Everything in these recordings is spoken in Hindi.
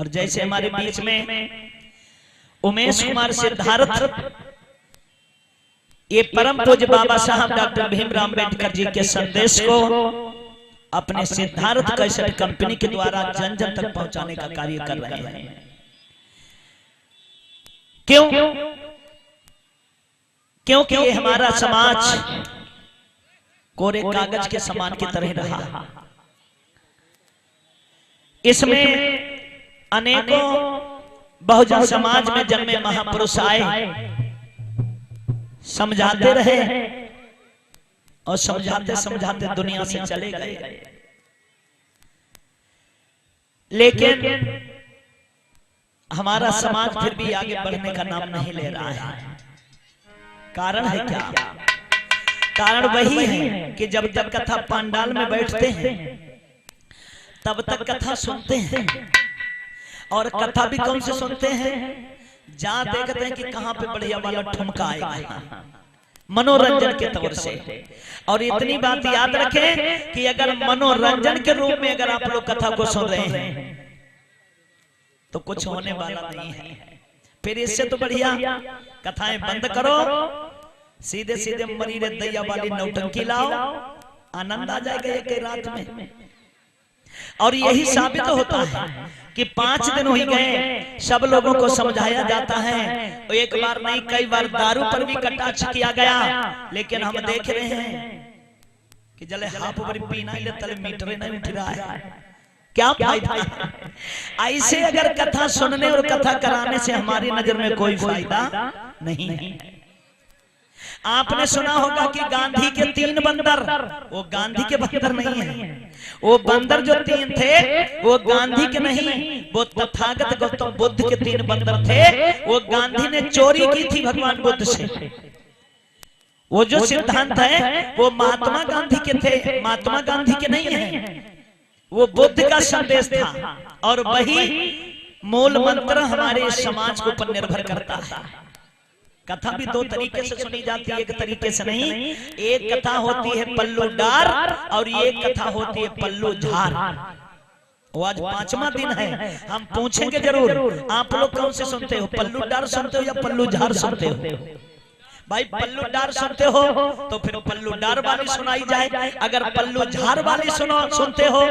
और जैसे हमारे बीच में उमेश कुमार सिद्धार्थ ये परम पूज्य बाबा साहब डॉक्टर भीमराव अंबेडकर जी के संदेश को अपने सिद्धार्थ कैसेट कंपनी के द्वारा जन जन तक पहुंचाने का कार्य कर रहे हैं। क्यों? क्योंकि ये हमारा समाज कोरे कागज के समान की तरह रहा। इसमें अनेकों बहुजन समाज में जन्मे महापुरुष आए, समझाते रहे और समझाते समझाते दुनिया से चले गए। लेकिन हमारा समाज फिर भी आगे बढ़ने का नाम नहीं ले रहा है। कारण है क्या? कारण वही है कि जब तक कथा पंडाल में बैठते हैं तब तक कथा सुनते हैं, और कथा भी कौन से सुनते हैं? जहां देखते हैं कि कहां पे बढ़िया वाला ठुमका आएगा, मनोरंजन के तौर से। और इतनी बात याद रखें कि अगर मनोरंजन के रूप में अगर आप लोग कथा को सुन रहे हैं तो कुछ होने वाला नहीं है। फिर इससे तो बढ़िया कथाएं बंद करो, सीधे सीधे मरीरे दैया वाली नौटंकी लाओ, आनंद आ जाएगा एक रात में। और यही साबित होता है कि 5 दिन हो गए, सब लोगों को समझाया जाता है, एक बार नहीं कई बार दारू पर भी कटाक्ष किया गया, लेकिन हम देख रहे हैं कि जले हाफ बड़ी पीना ले तले मीटर नहीं उठ रहा है। क्या फायदा? ऐसे अगर कथा सुनने और कथा कराने से हमारी नजर में कोई फायदा नहीं है। आपने सुना होगा कि गांधी के 3 बंदर, वो गांधी के बंदर नहीं है, वो बंदर जो 3 थे वो गांधी के नहीं, वो तथागत गौतम बुद्ध के 3 बंदर थे। वो गांधी ने चोरी की थी भगवान बुद्ध से। वो जो सिद्धांत है वो महात्मा गांधी के थे, महात्मा गांधी के नहीं है, वो बुद्ध का संदेश था। और वही मूल मंत्र हमारे समाज के ऊपर निर्भर करता है। कथा भी 2 तरीके से सुनी जाती है, एक तरीके से नहीं। एक कथा होती है पल्लू डार और एक कथा होती है पल्लू झार। वो आज 5वां दिन है, हम पूछेंगे जरूर आप लोग कौन से सुनते हो, पल्लू डार सुनते हो या पल्लू झार सुनते हो? भाई पल्लू डार सुनते हो तो फिर पल्लू डार वाली सुनाई जाए, अगर पल्लू झार वाली सुनते हो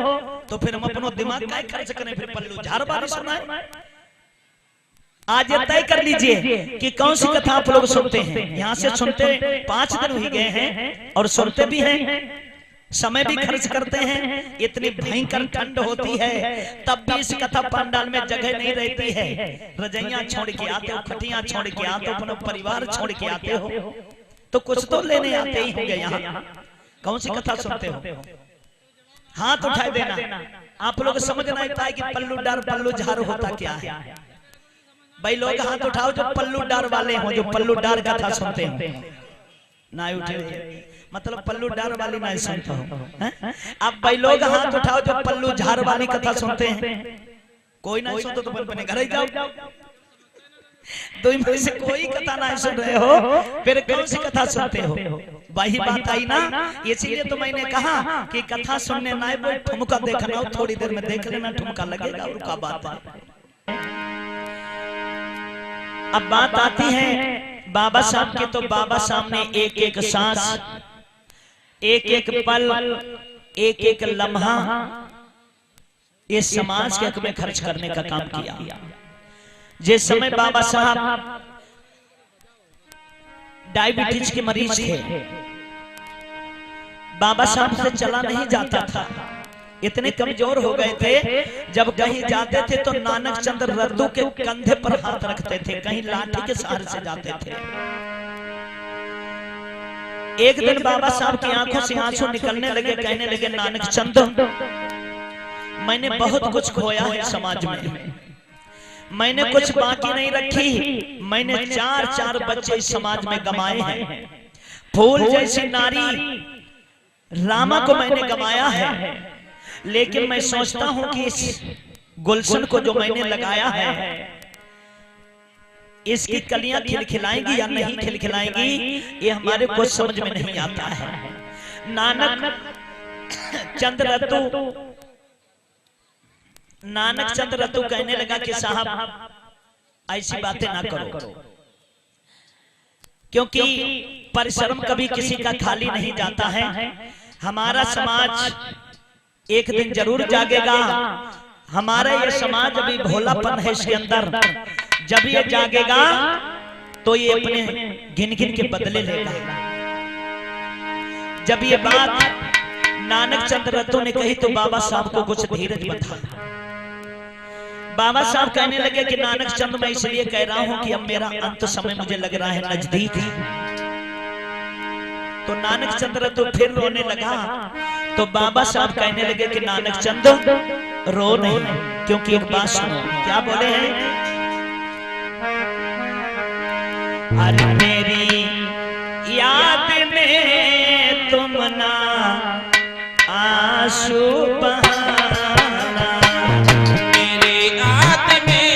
तो फिर हम अपना दिमाग का खर्च करें, फिर पल्लू झार वाली सुनाए। आज ये तय कर लीजिए कि कौन सी कथा आप लोग सुनते हैं। यहाँ से सुनते 5 दिन हो गए हैं और सुनते भी हैं, समय भी खर्च करते हैं। इतनी भयंकर ठंड होती है तब भी इस कथा पंडाल में जगह नहीं रहती है। रजैया छोड़ के आते हो, खटियां छोड़ के आते हो, अपना परिवार छोड़ के आते हो, तो कुछ तो लेने आते ही होंगे। यहाँ कौन सी कथा सुनते हो? हाथ उठाए देना। आप लोग समझना है कि पल्लू डार पल्लू झार होता क्या है। भाई लोग हाथ उठाओ जो पल्लू डार वाले हो, जो पल्लू डार कथा सुनते हो। ना उठे मतलब पल्लू डार वाली ना सुनते हो। अब भाई लोग हाथ उठाओ जो पल्लू झार वाली कथा सुनते हैं। कोई ना सुनते तो अपने घर ही जाओ। 2 में से कोई कथा ना सुन रहे हो, फिर कौन सी कथा सुनते हो? वही बात आई ना। इसीलिए तो मैंने कहा कि कथा सुनने ना वो ठुमका देखना, थोड़ी देर में देख लेना ठुमका लगेगा और क्या बात है। अब बात आती है बाबा साहब की, तो बाबा साहब ने एक एक सांस, एक एक पल, एक एक लम्हा इस समाज के हक में खर्च करने का काम किया। जिस समय बाबा साहब डायबिटीज के मरीज थे, बाबा साहब से चला नहीं जाता था, इतने कमजोर हो गए थे। जब कहीं जाते थे तो नानक चंद्र रद्दू के कंधे पर हाथ रखते थे, कहीं लाठी के सहारे से जाते थे। एक दिन बाबा साहब की आंखों से आंसू निकलने लगे, कहने लगे नानक चंद्र, मैंने बहुत कुछ खोया है समाज में, मैंने कुछ बाकी नहीं रखी। मैंने 4 बच्चे इस समाज में गंवाए हैं। फूल जैसी नारी रामा को मैंने गंवाया है, लेकिन मैं सोचता हूं कि इस गुलशन को जो मैंने लगाया है, इसकी कलियां खिलखिलाएंगी या नहीं खिलखिलाएंगी, ये हमारे को समझ में नहीं आता है। नानक चंद्र रद्दू नानक चंद रतु कहने लगा कि साहब ऐसी बातें ना करो, क्योंकि परिश्रम कभी किसी का खाली नहीं जाता है। हमारा समाज एक दिन जरूर जागेगा। हमारा ये समाज अभी भोलापन है इसके अंदर, जब ये जागेगा तो ये अपने गिन गिन के बदले लेगा। जब ये बात नानक चंद रतु ने कही तो बाबा साहब को कुछ धीरज बंधा। बाबा साहब कहने लगे कि नानक चंद मैं इसलिए कह रहा हूं कि अब मेरा अंत समय मुझे लग रहा है नजदीक। तो नानक चंद रतु फिर रोने लगा। तो बाबा साहब कहने लगे कि नानक चंद रो नहीं, क्योंकि एक बात सुनो। क्या बोले हैं? अरे मेरी याद में तुम ना आंसू बहाना, मेरी याद में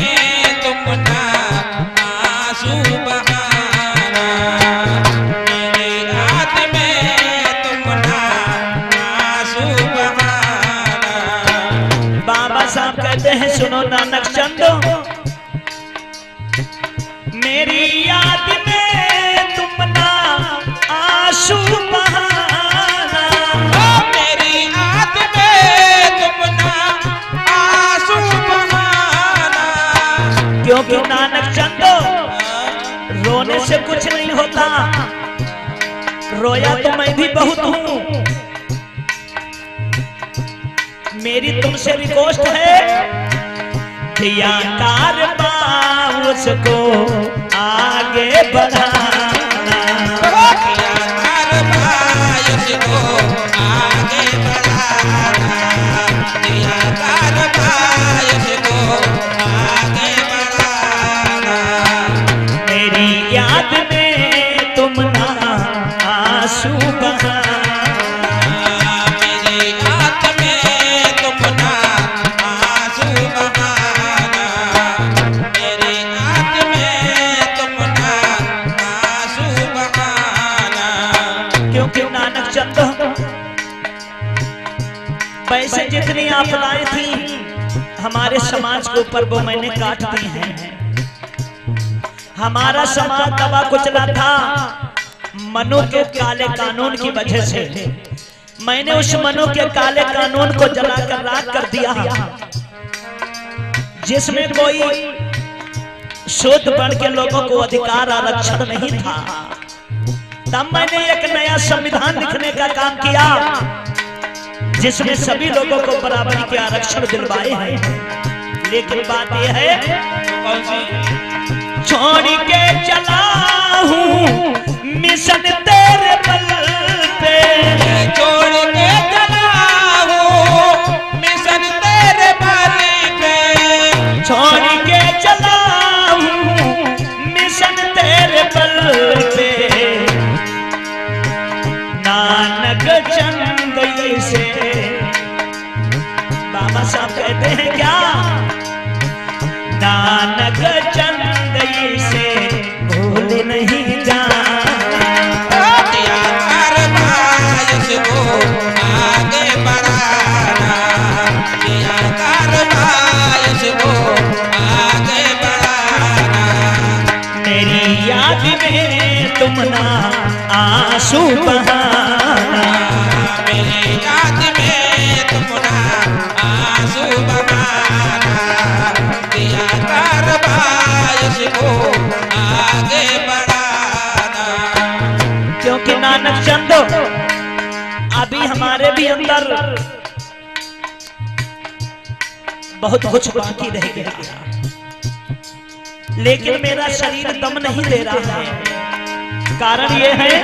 तुम ना आंसू बहाना, मेरी याद में तुम ना आंसू बहाना। बाबा साहब कहते हैं सुनो नानक चंद, मेरी याद में तुम ना आंसू बहाना, मेरी याद में तुम ना आंसू बहाना। क्योंकि नानक चंद रोने से कुछ नहीं होता, रोया तो मैं भी बहुत हूं। मेरी तुमसे रिक्वेस्ट है, दिया कारबां उसको आगे बढ़ाना, दिया कारबां उसको आगे बढ़ाना, दिया कारबां उसको आगे बढ़ाना। मेरी याद में तुम ना आंसू बहाना, मेरी याद में तुम ना आंसू बहाना, मेरी याद में तुम ना आंसू बहाना। क्योंकि नानक चंद पैसे जितनी आपदाएं थी हमारे समाज के ऊपर वो मैंने काट दी हैं। हमारा समाज दबा कुचला था मनु के काले कानून की वजह से। मैंने उस मनु के काले कानून को जलाकर राख कर दिया, जिसमें कोई शुद्ध वर्ण के लोगों को अधिकार आरक्षण नहीं था। तब मैंने एक नया संविधान लिखने का काम किया, जिसमें सभी लोगों को बराबरी के आरक्षण दिलवाए हैं। लेकिन बात यह है, कौन सी? छोड़ के चला हूँ मिशन तेरे बल पे, छोड़ के चला हूँ मिशन तेरे बल पे, छोड़ के चला हूँ मिशन तेरे बल पे। नानक चंद से बाबा साहब कहते हैं क्या? नानक चंद से भूल नहीं जाना, दिया कारबां उसको आगे बढ़ाना, दिया कारबां उसको आगे बढ़ाना। मेरी याद में तुम ना आंसू बहाना, मेरी याद में तुम ना आंसू बहाना, दिया कारबां उसको आगे बढ़ाना। क्योंकि नानक चंद अभी हमारे भी अंदर बहुत कुछ बाकी रह गया, लेकिन मेरा शरीर दम नहीं दे रहा है। कारण ये है,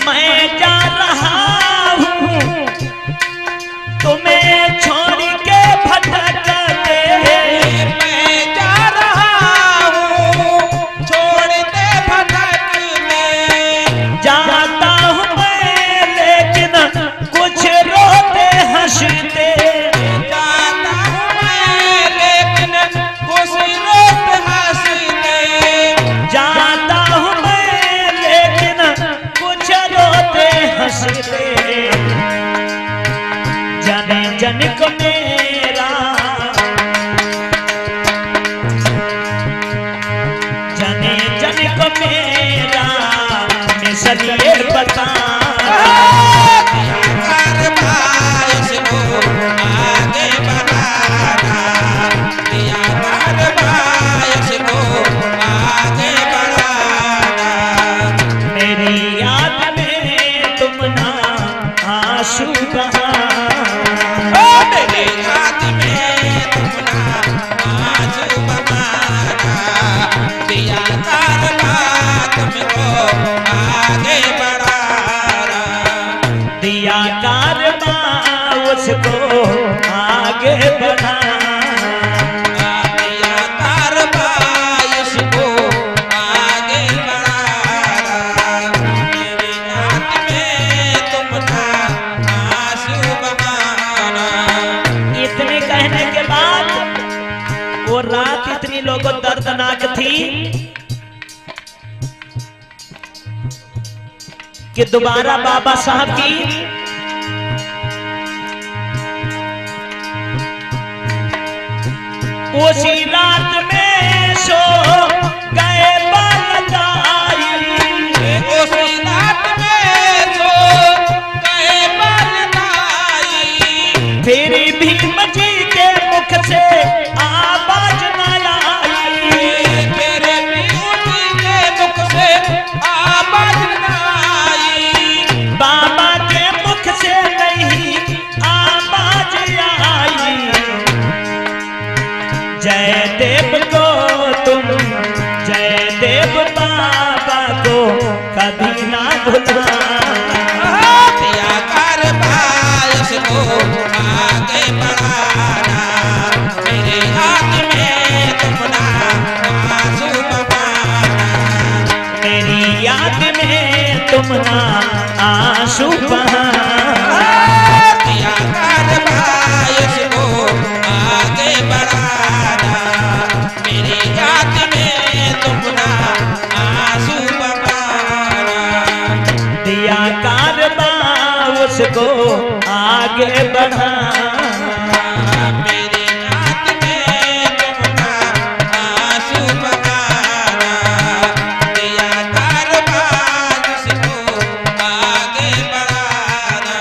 मैं जा रहा हूँ तुम्हें छोड़ के भटकते, मैं जा रहा हूँ छोड़ते भटकते, जाता हूँ मैं लेकिन कुछ रोते हंसते, जाता हूँ मैं लेकिन कुछ रोते हंसते, जाता हूँ मैं लेकिन कुछ रोते हंसते। जाने जन को मेरे वो रात इतनी लोगों दर्दनाक थी कि दोबारा बाबा साहब की उसी रात में सो गए बालदाई, उसी रात में सो गए बालदाई। फिर भी मजी के मुख से आवाज न आई, फिर भी मजी के मुख से आवाज न आई। बाबा के मुख से नहीं आवाज आई, जय देव को तुम जय देव बाबा को कभी ना भुलाना। दिया कर बायस को आगे बढ़ाना, मेरे हाथ में तुमना आंसू बहाना। मेरी याद में तुम ना आंसू बहाना। दिया कर बायस को आगे बढ़ाना, मेरी याद में तुमना आंसू बहाना। दिया कारबा उसको आगे बढ़ाना। मेरी याद में तुमना आंसू बहाना। दिया कारबार उसको आगे बढ़ाना।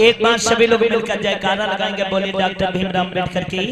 एक बार सभी लोग मिलकर जयकारा लगाएंगे, बोले डॉक्टर भीमराव अम्बेडकर की।